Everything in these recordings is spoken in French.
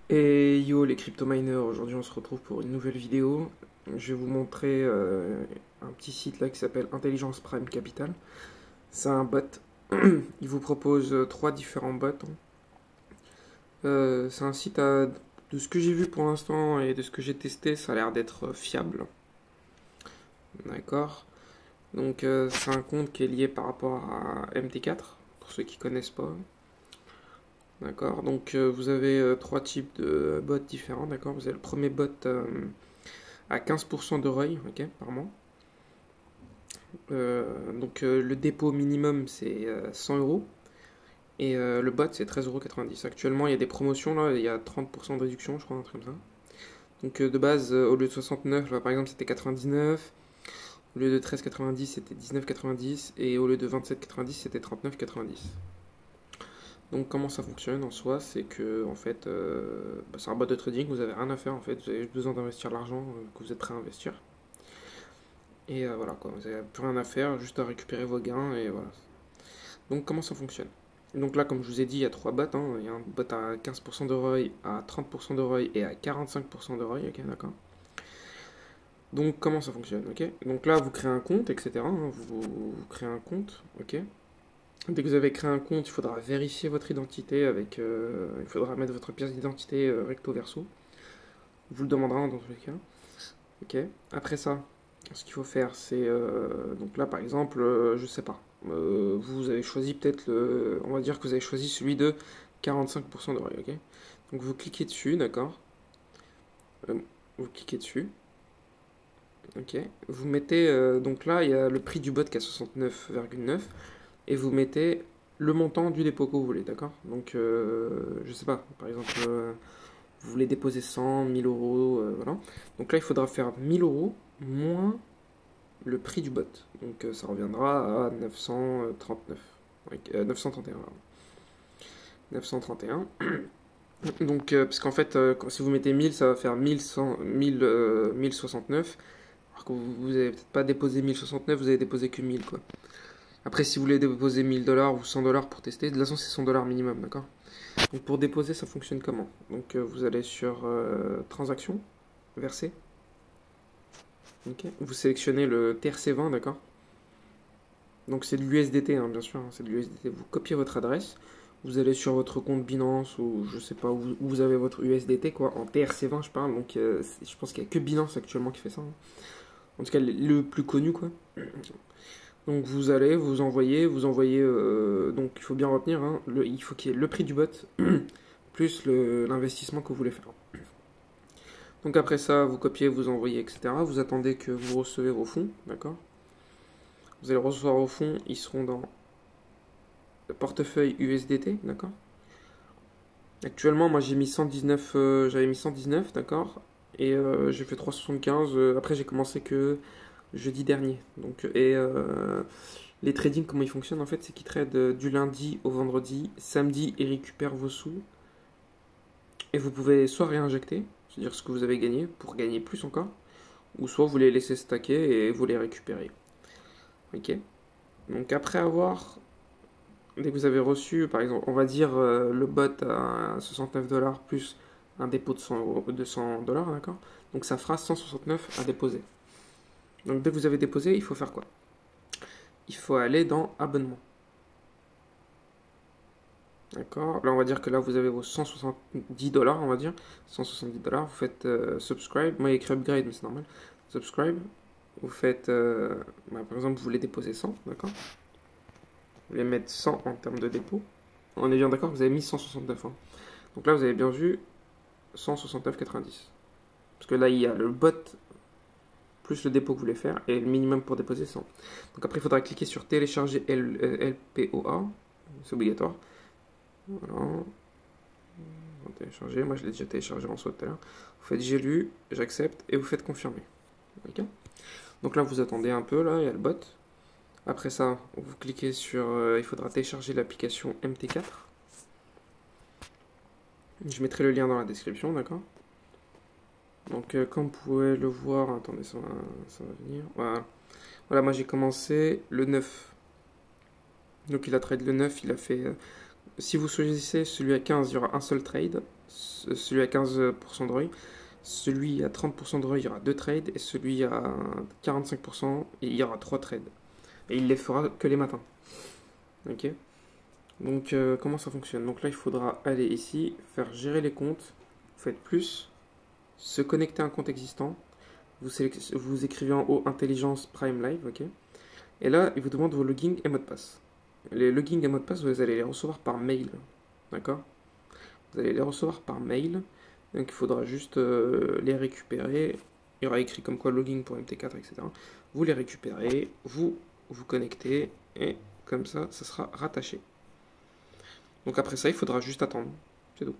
Et yo les crypto miners, aujourd'hui on se retrouve pour une nouvelle vidéo. Je vais vous montrer un petit site là qui s'appelle Intelligence Prime Capital. C'est un bot. Il vous propose trois différents bots. C'est un site de ce que j'ai vu pour l'instant et de ce que j'ai testé, ça a l'air d'être fiable. D'accord. Donc c'est un compte qui est lié par rapport à MT4, pour ceux qui connaissent pas. D'accord, donc vous avez trois types de bots différents, d'accord. Vous avez le premier bot à 15% de ROI, ok, par mois. Le dépôt minimum c'est 100 euros et le bot c'est 13,90 €. Actuellement il y a des promotions là, il y a 30% de réduction, je crois, un truc comme ça. Donc de base, au lieu de 69, là, par exemple c'était 99, au lieu de 13,90 c'était 19,90 et au lieu de 27,90 c'était 39,90. Donc comment ça fonctionne en soi, c'est que en fait, c'est un bot de trading, vous avez rien à faire en fait, vous avez juste besoin d'investir l'argent que vous êtes prêt à investir. Et voilà quoi, vous n'avez plus rien à faire, juste à récupérer vos gains et voilà. Donc comment ça fonctionne? Donc là, comme je vous ai dit, il y a trois bots, hein. Il y a un bot à 15% de ROI, à 30% de ROI et à 45% de ROI, ok, d'accord. Donc comment ça fonctionne, ok. Donc là, vous créez un compte, etc. hein, vous créez un compte, ok. Dès que vous avez créé un compte, il faudra vérifier votre identité avec. Il faudra mettre votre pièce d'identité recto verso. Vous le demandera dans tous les cas. Ok. Après ça, ce qu'il faut faire, c'est donc là par exemple, je sais pas. Vous avez choisi peut-être le. On va dire que vous avez choisi celui de 45% de ROI, ok. Donc vous cliquez dessus, d'accord. Vous cliquez dessus. Ok. Vous mettez donc là il y a le prix du bot qui est à 69,9 et vous mettez le montant du dépôt que vous voulez, d'accord. Donc je sais pas. Par exemple. Vous voulez déposer 100, 1000 euros, voilà. Donc là, il faudra faire 1000 euros moins le prix du bot. Donc ça reviendra à 939. 931. 931. Donc, parce qu'en fait, si vous mettez 1000, ça va faire 1100, 1069. Alors que vous n'avez peut-être pas déposé 1069, vous avez déposé que 1000, quoi. Après, si vous voulez déposer 1000 $ ou 100 $ pour tester, de toute façon, c'est 100 $ minimum, d'accord. Donc pour déposer, ça fonctionne comment? Donc vous allez sur transaction, verser. Ok. Vous sélectionnez le TRC20, d'accord. Donc c'est de l'USDT, hein, bien sûr, hein, c'est de l'USDT. Vous copiez votre adresse, vous allez sur votre compte Binance ou je sais pas où vous avez votre USDT, quoi. En TRC20, je parle. Donc je pense qu'il n'y a que Binance actuellement qui fait ça, hein. En tout cas, le plus connu, quoi. Donc vous allez, vous envoyez. Donc il faut bien retenir, hein, il faut qu'il y ait le prix du bot plus l'investissement que vous voulez faire. Donc après ça, vous copiez, vous envoyez, etc. Vous attendez que vous recevez vos fonds, d'accord. Vous allez recevoir vos fonds, ils seront dans le portefeuille USDT, d'accord. Actuellement, moi j'ai mis 119, j'avais mis 119, d'accord. Et j'ai fait 3,75. Après, j'ai commencé que jeudi dernier. Donc, les trading, comment ils fonctionnent en fait, c'est qu'ils tradent du lundi au vendredi. Samedi, ils récupèrent vos sous. Et vous pouvez soit réinjecter, c'est-à-dire ce que vous avez gagné, pour gagner plus encore, ou soit vous les laissez stacker et vous les récupérez. Ok. Donc après avoir, dès que vous avez reçu, par exemple, on va dire le bot à 69 $ plus un dépôt de 100 $, d'accord. Donc ça fera 169 à déposer. Donc dès que vous avez déposé, il faut faire quoi? Il faut aller dans abonnement. D'accord. Là, on va dire que là, vous avez vos 170 $, on va dire. 170 $. Vous faites subscribe. Moi, il y a écrit upgrade, mais c'est normal. Subscribe. Vous faites, par exemple, vous voulez déposer 100, d'accord. Vous voulez mettre 100 en termes de dépôt. On est bien d'accord que vous avez mis 169, hein. Donc là, vous avez bien vu 169,90. Parce que là, il y a le bot plus le dépôt que vous voulez faire et le minimum pour déposer 100. Donc après, il faudra cliquer sur télécharger LPOA. C'est obligatoire. Voilà. Télécharger. Moi, je l'ai déjà téléchargé en soi tout à l'heure. Vous faites j'ai lu, j'accepte et vous faites confirmer. Ok. Donc là, vous attendez un peu. Là, il y a le bot. Après ça, vous cliquez sur. Il faudra télécharger l'application MT4. Je mettrai le lien dans la description, d'accord. Donc, comme vous pouvez le voir, attendez, ça va venir. Voilà. Voilà, moi j'ai commencé le 9. Donc, il a trade le 9. Il a fait. Si vous choisissez celui à 15, il y aura un seul trade. celui à 15% de ROI. Celui à 30% de ROI, il y aura 2 trades. Et celui à 45%, il y aura 3 trades. Et il les fera que les matins. Ok. Donc comment ça fonctionne? Donc là, il faudra aller ici, faire gérer les comptes. Vous faites plus, se connecter à un compte existant. Vous écrivez en haut Intelligence Prime Live, ok. Et là, il vous demande vos logins et mots de passe. Les logins et mots de passe, vous allez les recevoir par mail, d'accord? Vous allez les recevoir par mail, donc il faudra juste les récupérer. Il y aura écrit comme quoi login pour MT4, etc. Vous les récupérez, vous vous connectez, et comme ça sera rattaché. Donc après ça, il faudra juste attendre, c'est tout.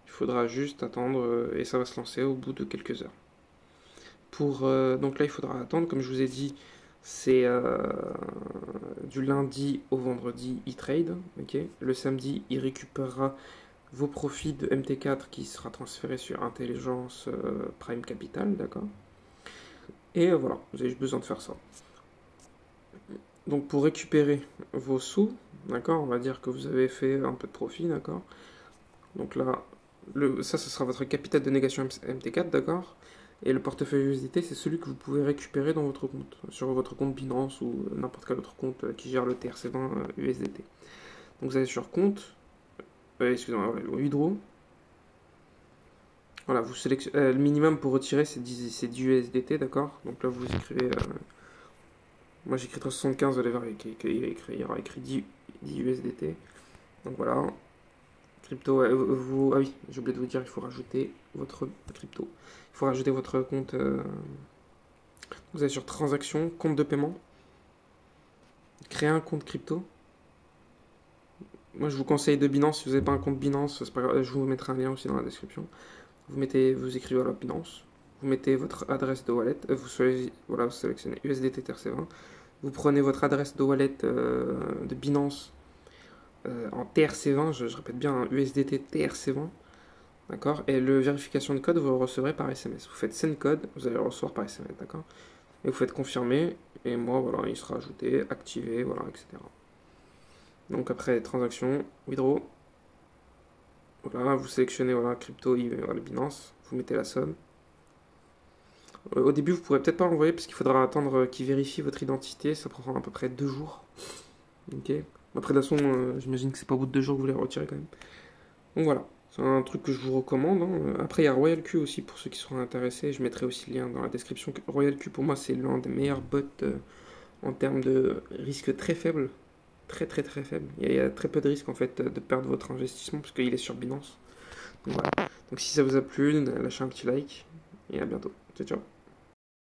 Il faudra juste attendre et ça va se lancer au bout de quelques heures. Donc là, il faudra attendre, comme je vous ai dit, c'est du lundi au vendredi e-trade. Okay. Le samedi, il récupérera vos profits de MT4 qui sera transféré sur Intelligence Prime Capital, d'accord. Et voilà, vous avez juste besoin de faire ça. Donc pour récupérer vos sous, d'accord, on va dire que vous avez fait un peu de profit, d'accord. Donc là, ça, ce sera votre capital de négation MT4, d'accord. Et le portefeuille USDT, c'est celui que vous pouvez récupérer dans votre compte, sur votre compte Binance ou n'importe quel autre compte qui gère le TRC20 USDT. Donc vous allez sur compte, excusez-moi, withdraw. Voilà, vous sélectionnez le minimum pour retirer, c'est 10 USDT, d'accord. Donc là, vous écrivez, moi j'écris 375, vous allez voir, il y aura écrit 10 USDT. Donc voilà. Crypto, ah oui, j'ai oublié de vous dire, il faut rajouter votre crypto. Il faut rajouter votre compte. Vous allez sur transactions, compte de paiement. Créer un compte crypto. Moi, je vous conseille de Binance. Si vous n'avez pas un compte Binance, c'est pas grave, je vous mettrai un lien aussi dans la description. Vous écrivez voilà, Binance. Vous mettez votre adresse de wallet. Vous sélectionnez USDT TRC20. Vous prenez votre adresse de wallet de Binance en TRC20. Je répète bien, hein, USDT TRC20. D'accord. Et le vérification de code, vous le recevrez par SMS. Vous faites send code, vous allez le recevoir par SMS. D'accord. Et vous faites confirmer. Et moi, voilà, il sera ajouté, activé, voilà, etc. Donc après, transaction, withdraw. Voilà, vous sélectionnez voilà, crypto, voilà, Binance. Vous mettez la somme. Au début, vous pourrez peut-être pas envoyer parce qu'il faudra attendre qu'il vérifie votre identité. Ça prendra à peu près 2 jours. Ok. Après, de toute façon, j'imagine que c'est pas au bout de 2 jours que vous les retirez quand même. Donc voilà. C'est un truc que je vous recommande. Hein. Après, il y a RoyalQ aussi pour ceux qui seront intéressés. Je mettrai aussi le lien dans la description. RoyalQ, pour moi, c'est l'un des meilleurs bots en termes de risque très faible. Très très très faible. Il y a très peu de risque en fait de perdre votre investissement parce qu'il est sur Binance. Donc voilà. Donc si ça vous a plu, lâchez un petit like et à bientôt. Ciao ciao.